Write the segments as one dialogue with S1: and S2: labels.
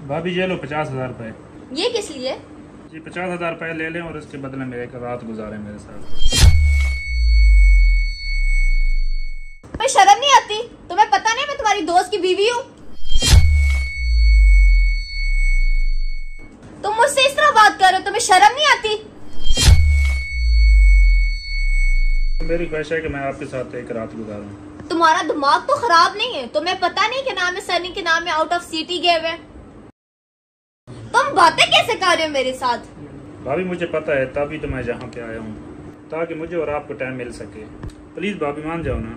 S1: भाभी ये लो 50,000 रुपए।
S2: ये किस लिए?
S1: जी 50,000 रुपए ले लें और इसके बदले में एक रात गुजारें मेरे साथ।
S2: तुम्हें शर्म नहीं आती? तुम्हें पता नहीं मैं तुम्हारी दोस्त की बीवी हूँ? तुम मुझसे इस तरह बात कर रहे हो, तुम्हें शर्म नहीं आती?
S1: मेरी ख्वाहिश है कि मैं आपके साथ एक रात गुजारूं।
S2: तुम्हारा दिमाग तो खराब नहीं है? तुम्हें पता नहीं कि नाम है सनी के नाम में आउट ऑफ सिटी गए हुए? तुम बातें कैसे कर रहे हो मेरे साथ?
S1: भाभी मुझे पता है, तभी तो मैं यहाँ पे आया हूँ ताकि मुझे और आपको टाइम मिल सके। प्लीज भाभी मान जाओ ना।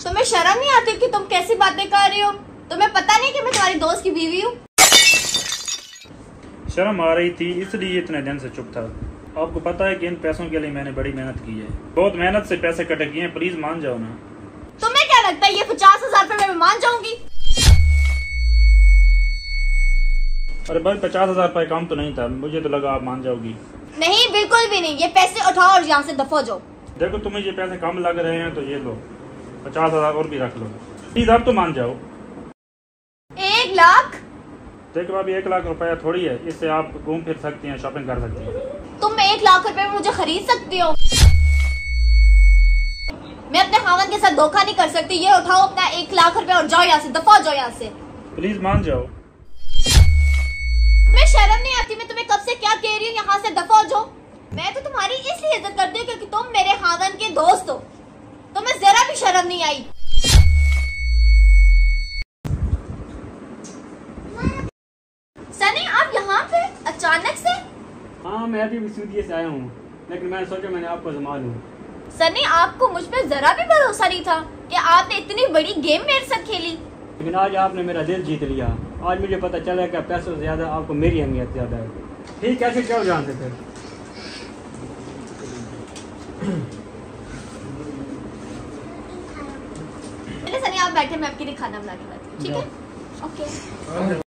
S2: तुम्हें शर्म नहीं आती कि तुम कैसी बातें कर रहे हो? तुम्हें पता नहीं कि मैं तुम्हारी दोस्त की बीवी हूँ?
S1: शर्म आ रही थी इसलिए इतने दिन से चुप था। आपको पता है कि इन पैसों के लिए मैंने बड़ी मेहनत की है, बहुत मेहनत से पैसे कटे किए हैं। प्लीज मान जाओ ना।
S2: तुम्हें क्या लगता है ये 50,000 रुपए मैं मान जाऊंगी?
S1: अरे भाई 50,000 रुपए काम तो नहीं था, मुझे तो लगा आप मान जाओगी।
S2: नहीं, बिल्कुल भी नहीं। ये पैसे उठाओ और यहाँ से दफा हो जाओ।
S1: देखो तुम्हें ये पैसे कम लग रहे हैं तो ये लो 50,000 और भी रख लो। प्लीज आप तो मान जाओ।
S2: 1 लाख?
S1: देखो भाभी 1 लाख रुपया थोड़ी है, इससे आप घूम फिर सकती हैं, शॉपिंग कर सकती हैं।
S2: तुम 1 लाख रुपए में मुझे खरीद सकती हो? मैं अपने खावन के साथ धोखा नहीं कर सकती। ये उठाओ अपना 1 लाख रुपए और जाओ यहाँ से, दफा हो जाओ यहाँ से।
S1: प्लीज मान जाओ।
S2: मैं शर्म नहीं आती? मैं तुम्हें कब से क्या कह रही हूँ, यहाँ से दफा हो जाओ। मैं तो तुम्हारी इसलिए इज्जत करती हूँ क्योंकि तुम मेरे खावन के दोस्त हो। तुम्हें जरा भी शर्म नहीं आई? सनी आप यहाँ पे अचानक से?
S3: हाँ मैं अभी सूदिये से आया हूँ, लेकिन मैंने सोचा मैंने आपको आजमा लूं।
S2: सनी आपको मुझ पे जरा भी भरोसा नहीं था कि आपने इतनी बड़ी गेम मेरे साथ खेली।
S3: लेकिन आज आपने मेरा दिल जीत लिया। आज मुझे पता चला कि पैसों से ज्यादा आपको मेरी अहमियत ज्यादा है। ठीक, कैसे क्यों जानते थे?
S2: सनी आप बैठे, मैं आपके लिए खाना बना के लाती हूँ, ठीक है? ओके।